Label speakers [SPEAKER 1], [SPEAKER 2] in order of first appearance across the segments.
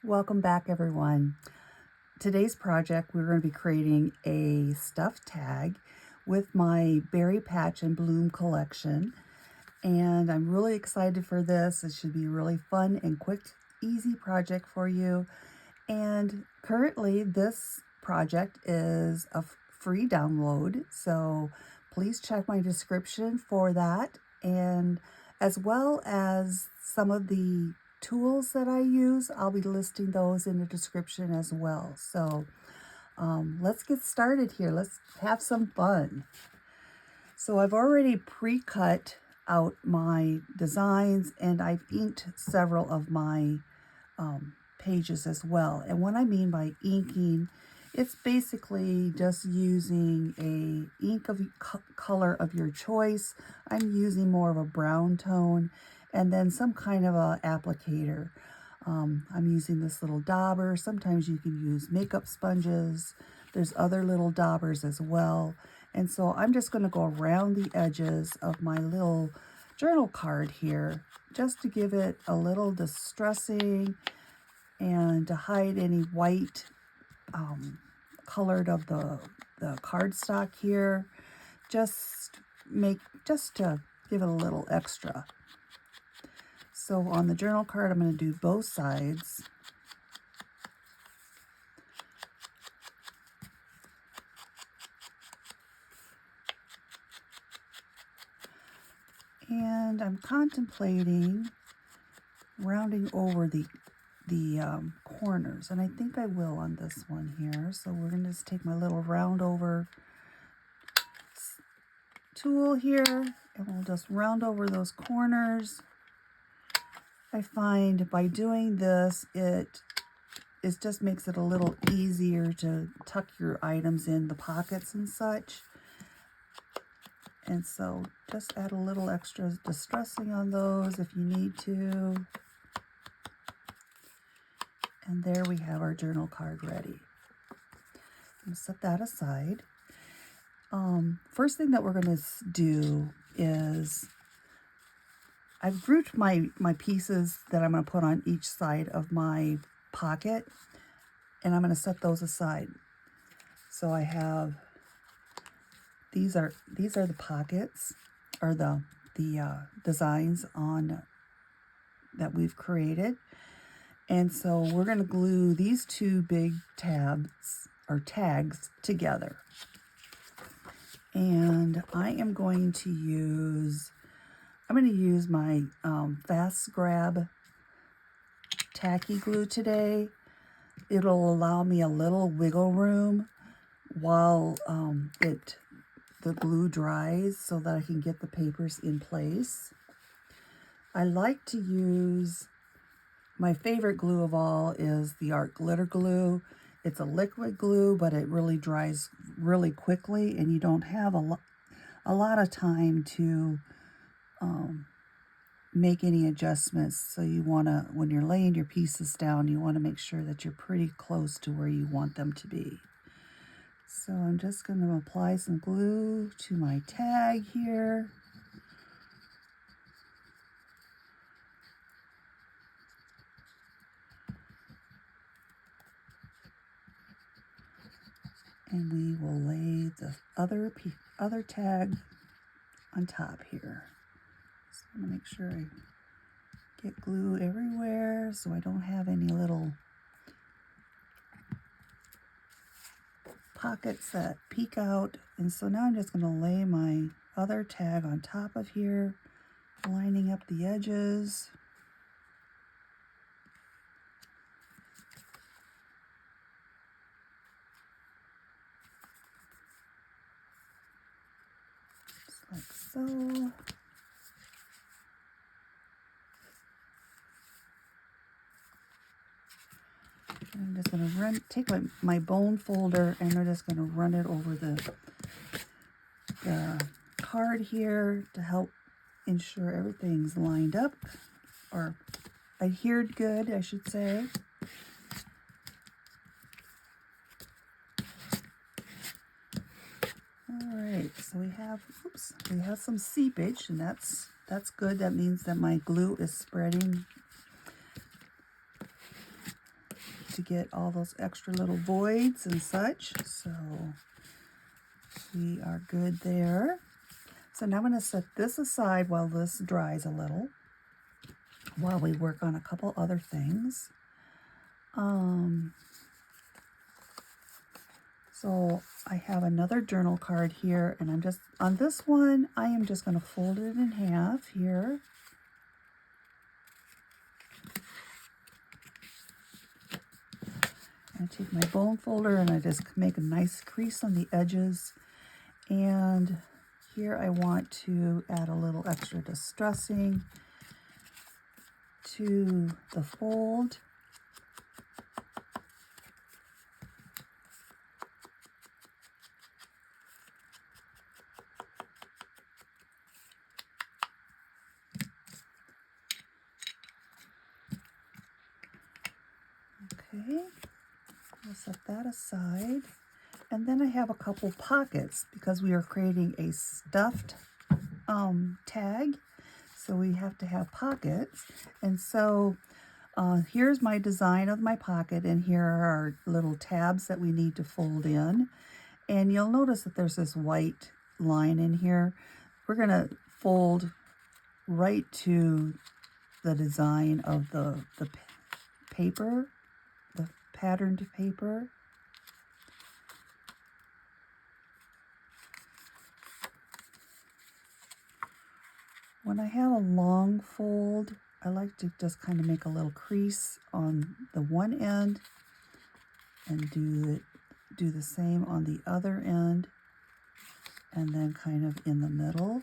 [SPEAKER 1] Welcome back, everyone. Today's project, we're going to be creating a stuffed tag with my Berry Patch and Bloom collection. And I'm really excited for this. It should be a really fun and quick, easy project for you. And currently, this project is a free download. So please check my description for that. And as well as some of the tools that I use, I'll be listing those in the description as well. So let's get started here. Let's have some fun. So I've already pre-cut out my designs, and I've inked several of my pages as well. And what I mean by inking, it's basically just using a ink of color of your choice. I'm using more of a brown tone, and then some kind of a applicator. I'm using this little dauber. Sometimes you can use makeup sponges. There's other little daubers as well. And so I'm just going to go around the edges of my little journal card here just to give it a little distressing and to hide any white colored of the cardstock here. Just to give it a little extra. So on the journal card, I'm going to do both sides. And I'm contemplating rounding over the corners, and I think I will on this one here. So we're going to just take my little round over tool here, and we'll just round over those corners. I find by doing this, it just makes it a little easier to tuck your items in the pockets and such. And so just add a little extra distressing on those if you need to. And there we have our journal card ready. We'll set that aside. First thing that we're going to do is I've grouped my pieces that I'm going to put on each side of my pocket, and I'm going to set those aside. So I have these are the pockets, or the designs on that we've created. And so we're going to glue these two big tabs or tags together. And I am going to use my Fast Grab tacky glue today. It'll allow me a little wiggle room while the glue dries so that I can get the papers in place. I like to use, my favorite glue of all is the Art Glitter Glue. It's a liquid glue, but it really dries really quickly, and you don't have a lot of time to make any adjustments. So you want to, when you're laying your pieces down, you want to make sure that you're pretty close to where you want them to be. So I'm just going to apply some glue to my tag here. And we will lay the other tag on top here. So I'm going to make sure I get glue everywhere so I don't have any little pockets that peek out. And so now I'm just going to lay my other tag on top of here, lining up the edges. Just like so. I'm just going to take my bone folder, and we're just going to run it over the card here to help ensure everything's lined up, or adhered good, I should say. All right, so we have some seepage, and that's good. That means that my glue is spreading to get all those extra little voids and such. So we are good there. So now I'm going to set this aside while this dries a little, while we work on a couple other things. So I have another journal card here, and I'm just, on this one, I am just going to fold it in half here. I take my bone folder and I just make a nice crease on the edges. And here I want to add a little extra distressing to the fold. Okay, we'll set that aside. And then I have a couple pockets because we are creating a stuffed tag. So we have to have pockets. And so here's my design of my pocket, and here are our little tabs that we need to fold in. And you'll notice that there's this white line in here. We're going to fold right to the design of the paper, the patterned paper. When I have a long fold, I like to just kind of make a little crease on the one end and do the same on the other end, and then kind of in the middle.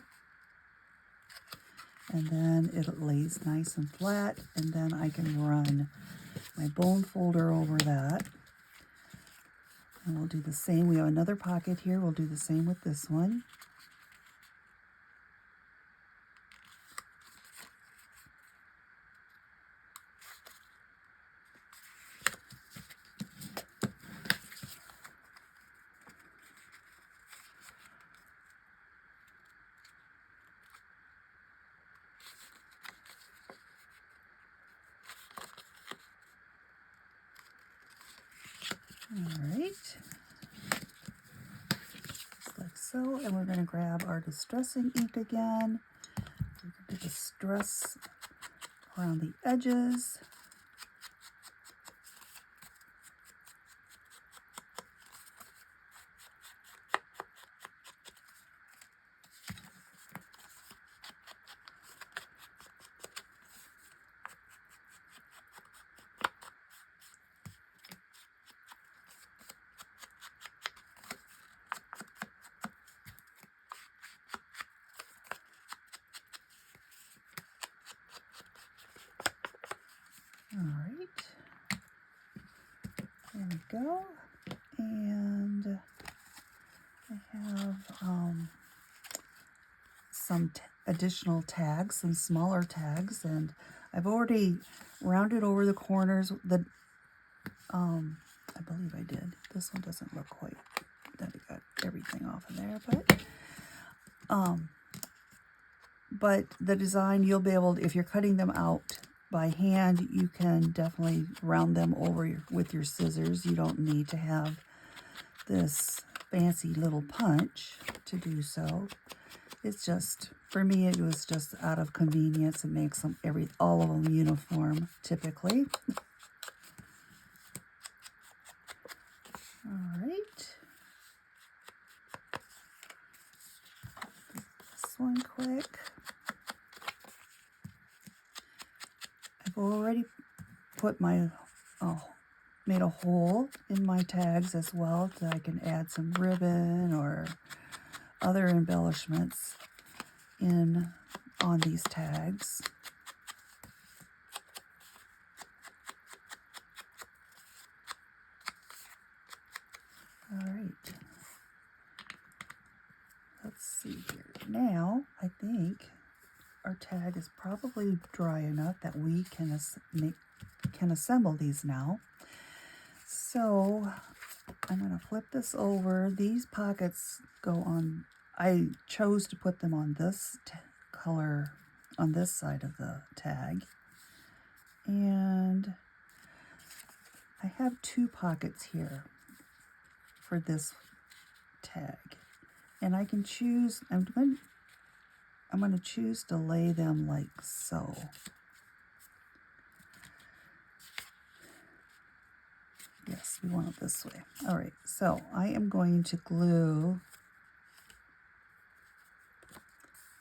[SPEAKER 1] And then it lays nice and flat, and then I can run my bone folder over that. And we'll do the same. We have another pocket here. We'll do the same with this one. All right, just like so, and we're going to grab our distressing ink again. We're going to distress around the edges. All right, there we go. And I have some additional tags, some smaller tags, and I've already rounded over the corners. I believe I did. This one doesn't look quite that it got everything off of there, but the design, you'll be able to, if you're cutting them out by hand, you can definitely round them over with your scissors. You don't need to have this fancy little punch to do so. It's just, for me, it was just out of convenience. It makes them all of them uniform typically. All right. This one quick. I've already put my, made a hole in my tags as well, so I can add some ribbon or other embellishments on these tags. All right. Let's see here. Now, I think our tag is probably dry enough that we can assemble these now. So I'm going to flip this over. These pockets go on, I chose to put them on this color, on this side of the tag. And I have 2 pockets here for this tag, and I can choose, I'm going to choose to lay them like so. Yes, we want it this way. All right, so I am going to glue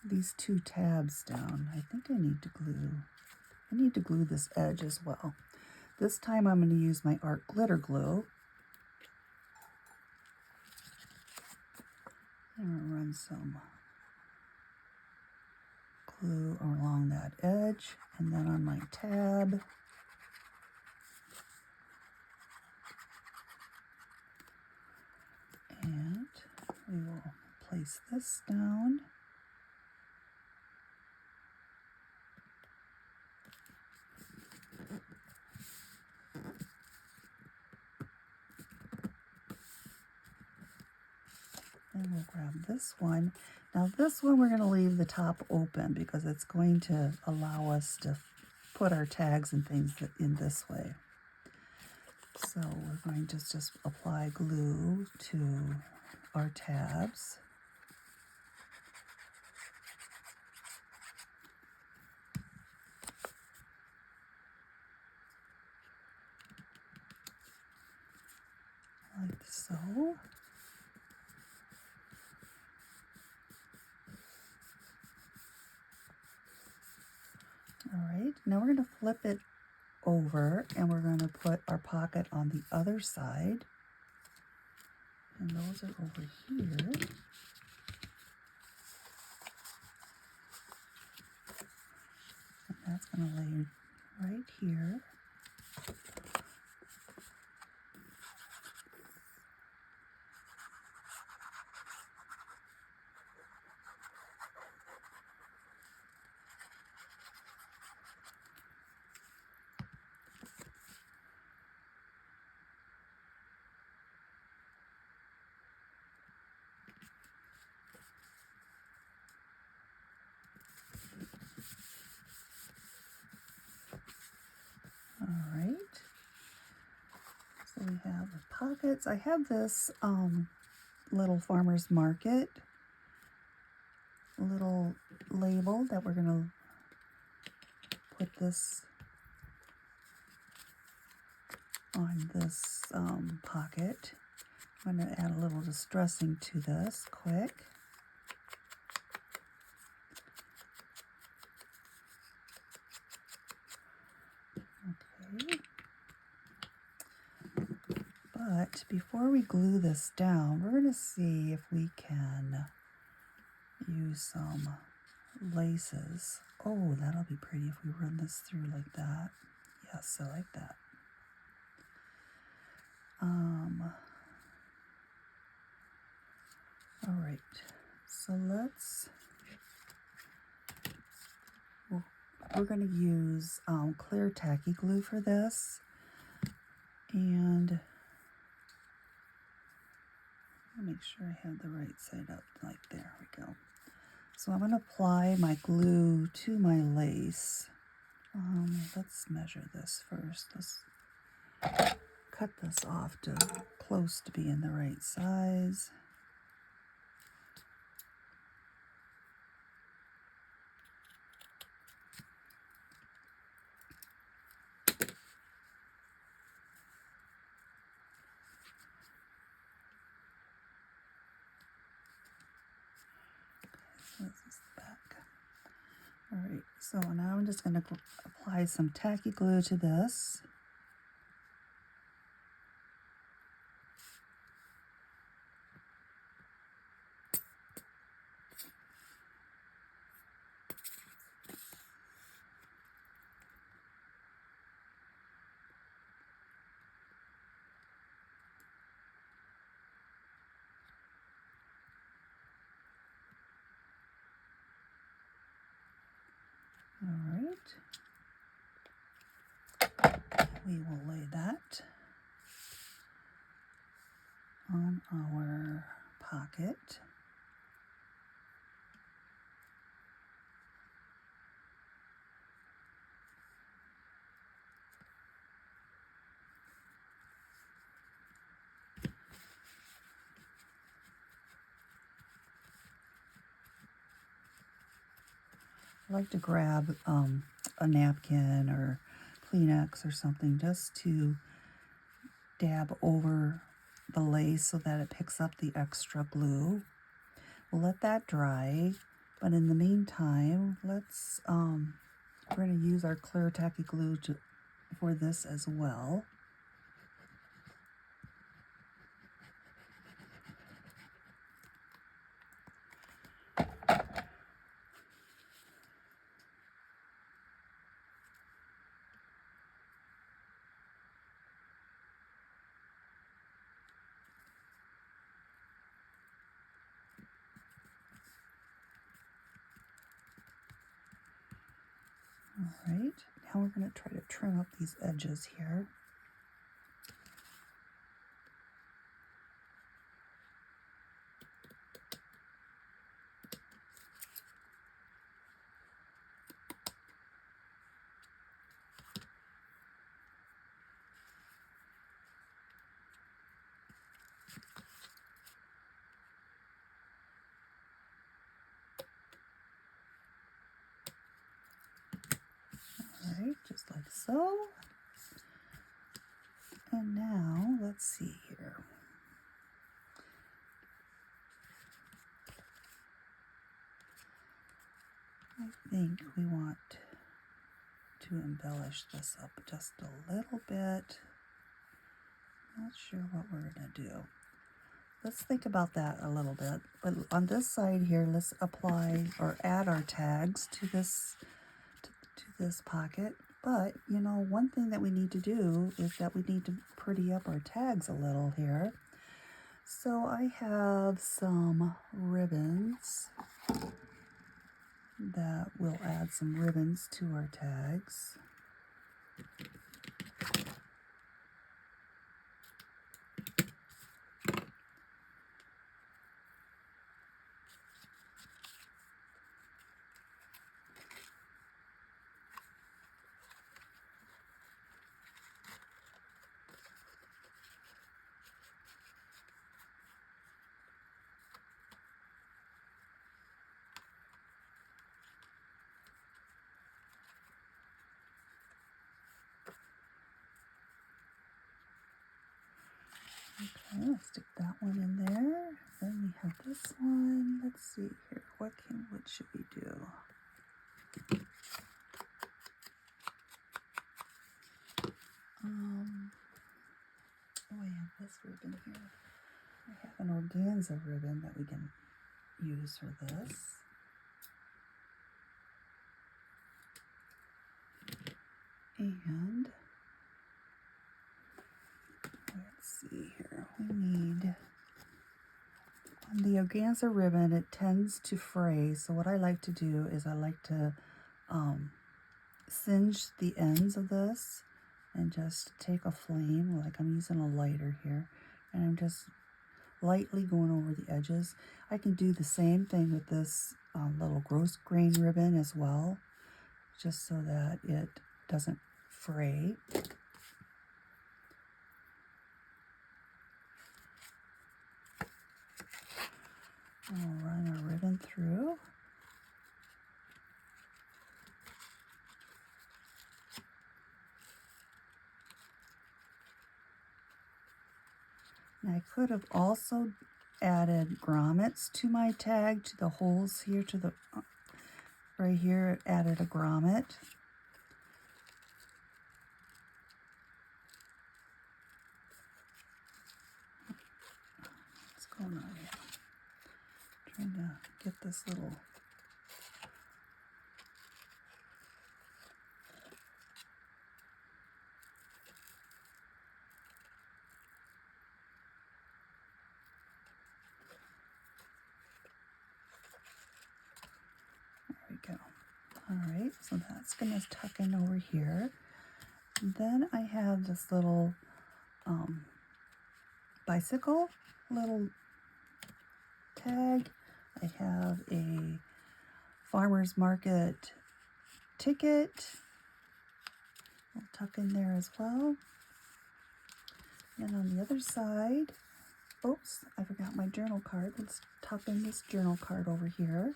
[SPEAKER 1] these 2 tabs down. I think I need to glue this edge as well. This time I'm going to use my art glitter glue. I'm going to run some glue along that edge, and then on my tab. And we will place this down. And we'll grab this one. Now this one we're going to leave the top open because it's going to allow us to put our tags and things in this way. So we're going to just apply glue to our tabs. Like so. All right, now we're going to flip it over and we're going to put our pocket on the other side. And those are over here. And that's going to lay right here. All right, so we have the pockets. I have this little farmer's market little label that we're going to put this on this pocket. I'm going to add a little distressing to this quick. Okay. But before we glue this down, we're going to see if we can use some laces. Oh, that'll be pretty if we run this through like that. Yes, I like that. All right, so we're going to use clear tacky glue for this, and make sure I have the right side up, like there we go. So I'm going to apply my glue to my lace. Let's measure this first. Let's cut this off to close to being the right size. So this is the back. All right, so now I'm just going to apply some tacky glue to this. All right, we will lay that on our pocket. I like to grab a napkin or Kleenex or something just to dab over the lace so that it picks up the extra glue. We'll let that dry, but in the meantime, we're going to use our clear tacky glue for this as well. All right, now we're going to try to trim up these edges here. All right, just like so. And now, let's see here. I think we want to embellish this up just a little bit. Not sure what we're going to do. Let's think about that a little bit. But on this side here, let's apply or add our tags to this pocket. But, you know, one thing that we need to do is that we need to pretty up our tags a little here. So I have some ribbons that will add some ribbons to our tags. Okay, let's stick that one in there. Then we have this one. Let's see here. What should we do? Oh, I have this ribbon here. I have an organza ribbon that we can use for this. And let's see here. We need, on the organza ribbon, it tends to fray. So what I like to do is I like to singe the ends of this and just take a flame, like I'm using a lighter here, and I'm just lightly going over the edges. I can do the same thing with this little gross grain ribbon as well, just so that it doesn't fray. I'll run our ribbon through. And I could have also added grommets to my tag, to the holes here, to the right here, it added a grommet. What's going on here? Trying to get this little go. All right, so that's going to tuck in over here. And then I have this little bicycle, little tag. I have a farmer's market ticket. I'll tuck in there as well. And on the other side, oops, I forgot my journal card. Let's tuck in this journal card over here.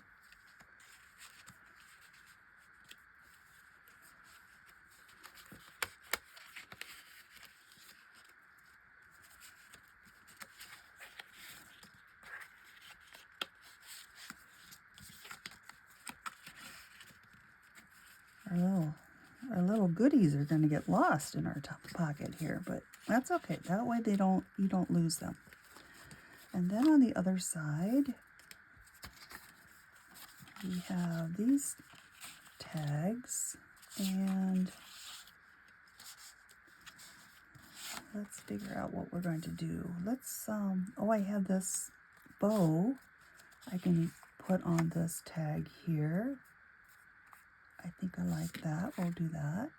[SPEAKER 1] goodies are going to get lost in our top pocket here, but that's okay. That way you don't lose them. And then on the other side, we have these tags, and let's figure out what we're going to do. Let's, oh, I have this bow I can put on this tag here. I think I like that. We'll do that.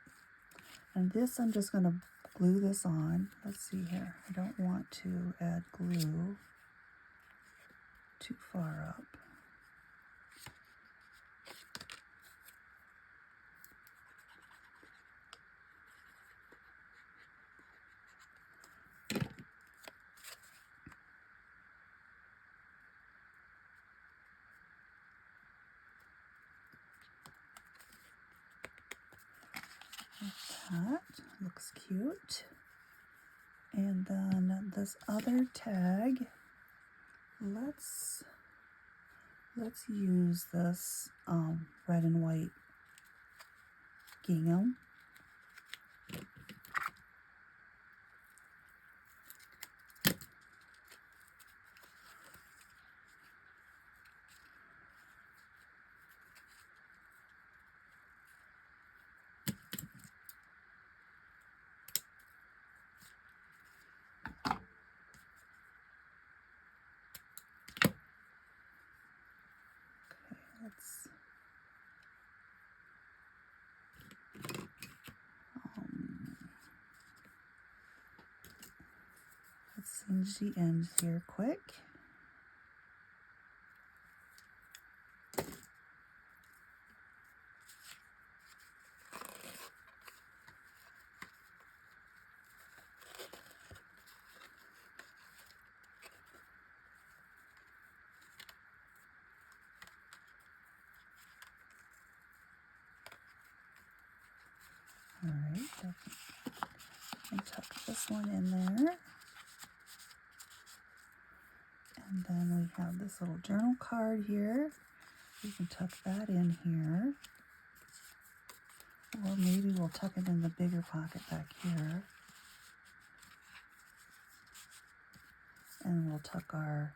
[SPEAKER 1] And this, I'm just going to glue this on. Let's see here. I don't want to add glue too far up. That looks cute. And then this other tag, let's use this red and white gingham. Let's singe the ends here quick. All right, and tuck this one in there. And then we have this little journal card here. We can tuck that in here. Or maybe we'll tuck it in the bigger pocket back here. And we'll tuck our,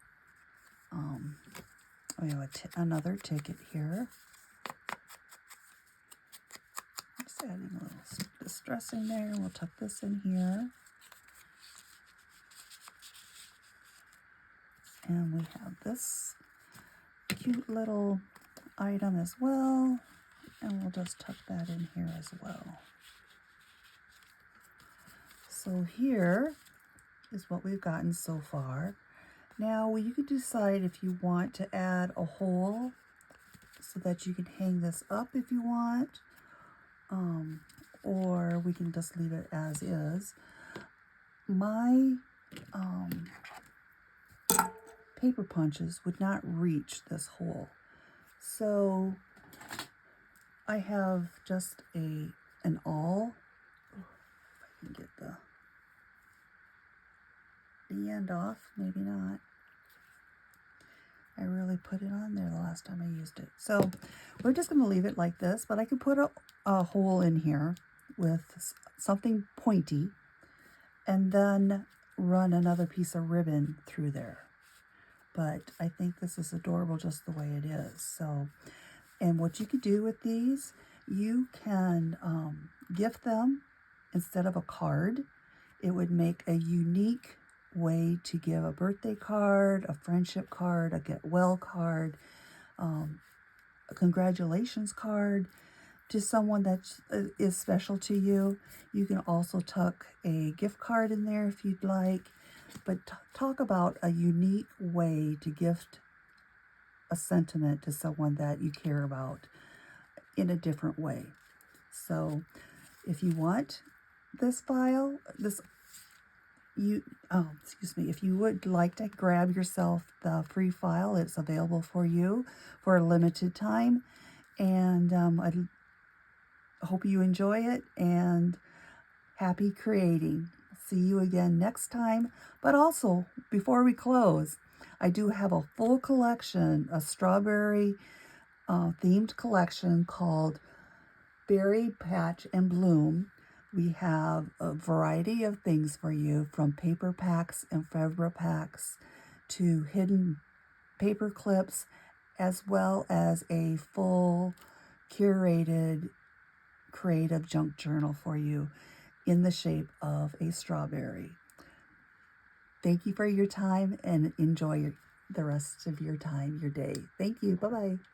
[SPEAKER 1] we have another ticket here. Just adding a little distressing there. We'll tuck this in here. And we have this cute little item as well. And we'll just tuck that in here as well. So here is what we've gotten so far. Now you can decide if you want to add a hole so that you can hang this up if you want, or we can just leave it as is. My paper punches would not reach this hole, so I have just an awl. If I can get the end off, maybe not. I really put it on there the last time I used it. So we're just going to leave it like this, but I can put a hole in here with something pointy and then run another piece of ribbon through there. But I think this is adorable just the way it is. So, and what you could do with these, you can gift them instead of a card. It would make a unique way to give a birthday card, a friendship card, a get well card, a congratulations card to someone that is special to you. You can also tuck a gift card in there if you'd like, but talk about a unique way to gift a sentiment to someone that you care about in a different way. So if you want this file, if you would like to grab yourself the free file, it's available for you for a limited time. And I hope you enjoy it, and happy creating. See you again next time. But also, before we close, I do have a full collection, a strawberry themed collection called Berry Patch and Bloom, we have a variety of things for you, from paper packs and ephemera packs to hidden paper clips, as well as a full curated creative junk journal for you in the shape of a strawberry. Thank you for your time, and enjoy the rest of your time, your day. Thank you. Bye-bye.